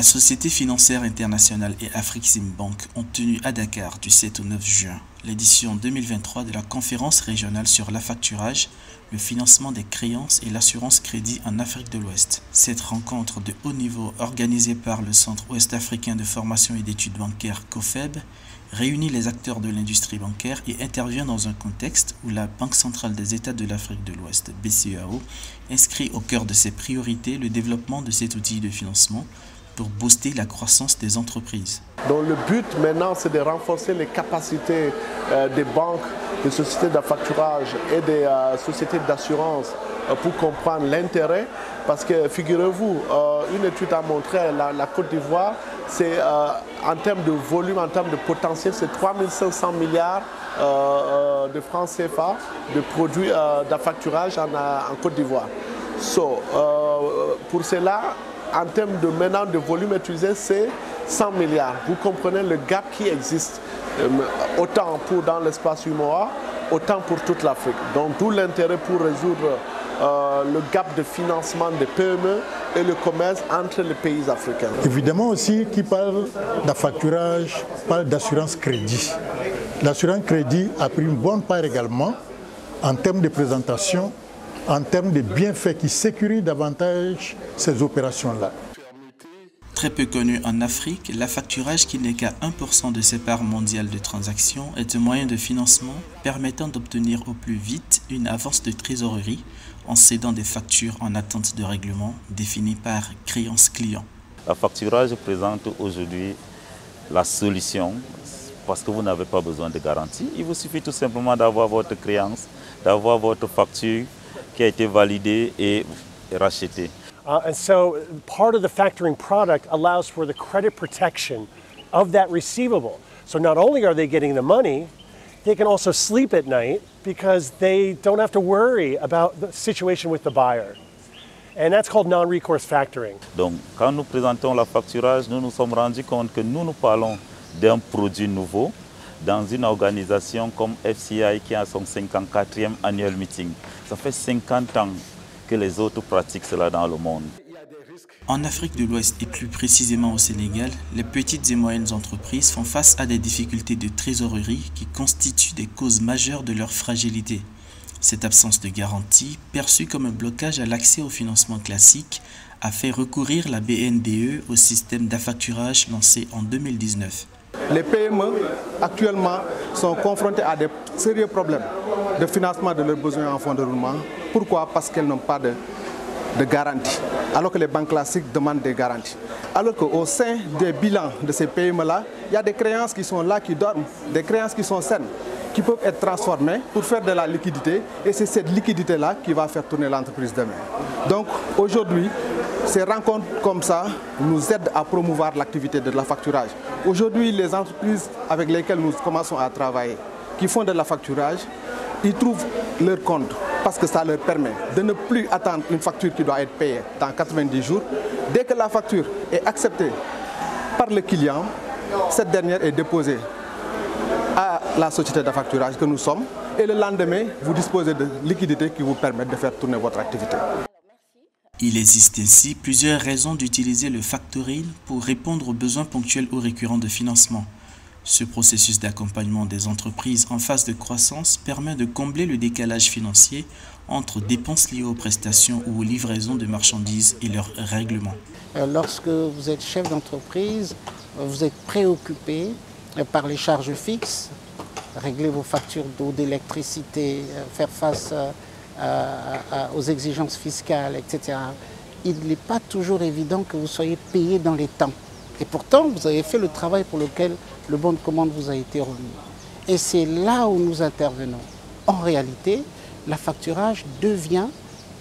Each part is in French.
La Société financière internationale et Afreximbank ont tenu à Dakar du 7 au 9 juin l'édition 2023 de la conférence régionale sur l'affacturage, le financement des créances et l'assurance crédit en Afrique de l'Ouest. Cette rencontre de haut niveau organisée par le Centre ouest-africain de formation et d'études bancaires COFEB réunit les acteurs de l'industrie bancaire et intervient dans un contexte où la Banque centrale des États de l'Afrique de l'Ouest, BCEAO, inscrit au cœur de ses priorités le développement de cet outil de financement pour booster la croissance des entreprises. Donc le but maintenant, c'est de renforcer les capacités des banques, des sociétés d'affacturage et des sociétés d'assurance pour comprendre l'intérêt. Parce que figurez-vous, une étude a montré la Côte d'Ivoire, c'est en termes de volume, en termes de potentiel, c'est 3500 milliards de francs CFA de produits d'affacturage en Côte d'Ivoire. Pour cela, en termes de maintenant de volume utilisé, c'est 100 milliards. Vous comprenez le gap qui existe, autant pour dans l'espace UMOA, autant pour toute l'Afrique. Donc d'où l'intérêt pour résoudre le gap de financement des PME et le commerce entre les pays africains. Évidemment aussi, qui parle d'affacturage, parle d'assurance crédit. L'assurance crédit a pris une bonne part également en termes de présentation, en termes de bienfaits qui sécurisent davantage ces opérations-là. Très peu connu en Afrique, l'affacturage, qui n'est qu'à 1% de ses parts mondiales de transactions, est un moyen de financement permettant d'obtenir au plus vite une avance de trésorerie en cédant des factures en attente de règlement définies par créance client. L'affacturage présente aujourd'hui la solution parce que vous n'avez pas besoin de garantie. Il vous suffit tout simplement d'avoir votre créance, d'avoir votre facture qui a été validée et rachetée. And so part of the factoring product allows for the credit protection of that receivable. So not only are they getting the money, they can also sleep at night because they don't have to worry about the situation with the buyer. And that's called non-recourse factoring. Donc quand nous présentons la facturage, nous nous sommes rendus compte que nous parlons d'un produit nouveau dans une organisation comme FCI qui a son 54e annual meeting. Ça fait 50 ans que les autres pratiquent cela dans le monde. En Afrique de l'Ouest et plus précisément au Sénégal, les petites et moyennes entreprises font face à des difficultés de trésorerie qui constituent des causes majeures de leur fragilité. Cette absence de garantie, perçue comme un blocage à l'accès au financement classique, a fait recourir la BNDE au système d'affacturage lancé en 2019. Les PME actuellement sont confrontées à des sérieux problèmes de financement de leurs besoins en fonds de roulement. Pourquoi? Parce qu'elles n'ont pas de garantie, alors que les banques classiques demandent des garanties. Alors qu'au sein des bilans de ces PME-là, il y a des créances qui sont là, qui dorment, des créances qui sont saines, qui peuvent être transformées pour faire de la liquidité. Et c'est cette liquidité-là qui va faire tourner l'entreprise demain. Donc aujourd'hui, ces rencontres comme ça nous aident à promouvoir l'activité de l'affacturage. Aujourd'hui, les entreprises avec lesquelles nous commençons à travailler, qui font de l'affacturage, ils trouvent leur compte parce que ça leur permet de ne plus attendre une facture qui doit être payée dans 90 jours. Dès que la facture est acceptée par le client, cette dernière est déposée à la société d'affacturage que nous sommes et le lendemain, vous disposez de liquidités qui vous permettent de faire tourner votre activité. Il existe ainsi plusieurs raisons d'utiliser le factoring pour répondre aux besoins ponctuels ou récurrents de financement. Ce processus d'accompagnement des entreprises en phase de croissance permet de combler le décalage financier entre dépenses liées aux prestations ou aux livraisons de marchandises et leurs règlements. Lorsque vous êtes chef d'entreprise, vous êtes préoccupé par les charges fixes, régler vos factures d'eau, d'électricité, faire face aux exigences fiscales, etc. Il n'est pas toujours évident que vous soyez payé dans les temps. Et pourtant, vous avez fait le travail pour lequel le bon de commande vous a été remis. Et c'est là où nous intervenons. En réalité, l'affacturage devient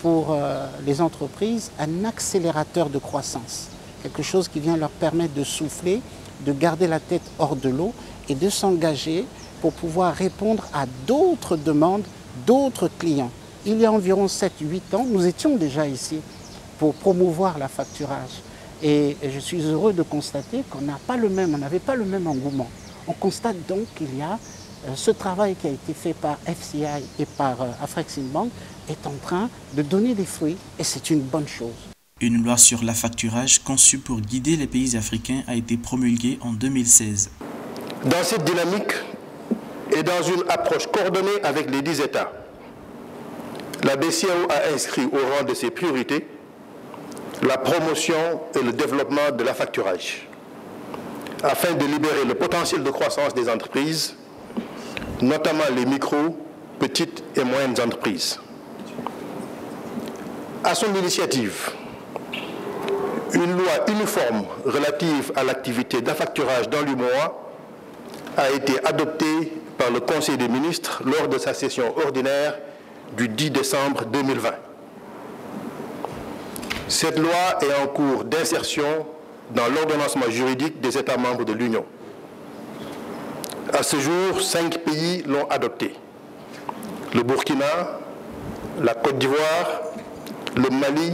pour les entreprises un accélérateur de croissance. Quelque chose qui vient leur permettre de souffler, de garder la tête hors de l'eau et de s'engager pour pouvoir répondre à d'autres demandes, d'autres clients. Il y a environ 7-8 ans, nous étions déjà ici pour promouvoir l'affacturage. Et je suis heureux de constater qu'on n'avait pas le même engouement. On constate donc qu'il y a ce travail qui a été fait par FCI et par Afreximbank est en train de donner des fruits et c'est une bonne chose. Une loi sur l'affacturage conçue pour guider les pays africains a été promulguée en 2016. Dans cette dynamique et dans une approche coordonnée avec les 10 États, la BCEAO a inscrit au rang de ses priorités la promotion et le développement de l'affacturage, afin de libérer le potentiel de croissance des entreprises, notamment les micro, petites et moyennes entreprises. À son initiative, une loi uniforme relative à l'activité d'affacturage dans l'UEMOA a été adoptée par le Conseil des ministres lors de sa session ordinaire du 10 décembre 2020. Cette loi est en cours d'insertion dans l'ordonnancement juridique des États membres de l'Union. À ce jour, 5 pays l'ont adoptée: le Burkina, la Côte d'Ivoire, le Mali,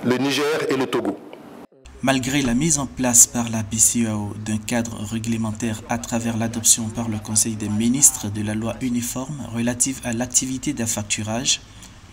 le Niger et le Togo. Malgré la mise en place par la BCEAO d'un cadre réglementaire à travers l'adoption par le Conseil des ministres de la loi uniforme relative à l'activité d'affacturage,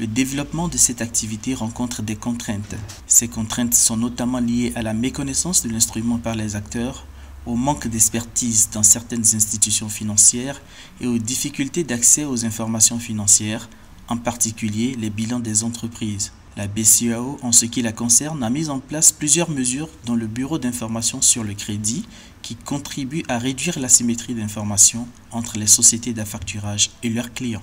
le développement de cette activité rencontre des contraintes. Ces contraintes sont notamment liées à la méconnaissance de l'instrument par les acteurs, au manque d'expertise dans certaines institutions financières et aux difficultés d'accès aux informations financières, en particulier les bilans des entreprises. La BCEAO, en ce qui la concerne, a mis en place plusieurs mesures dont le Bureau d'information sur le crédit qui contribue à réduire l'asymétrie d'information entre les sociétés d'affacturage et leurs clients.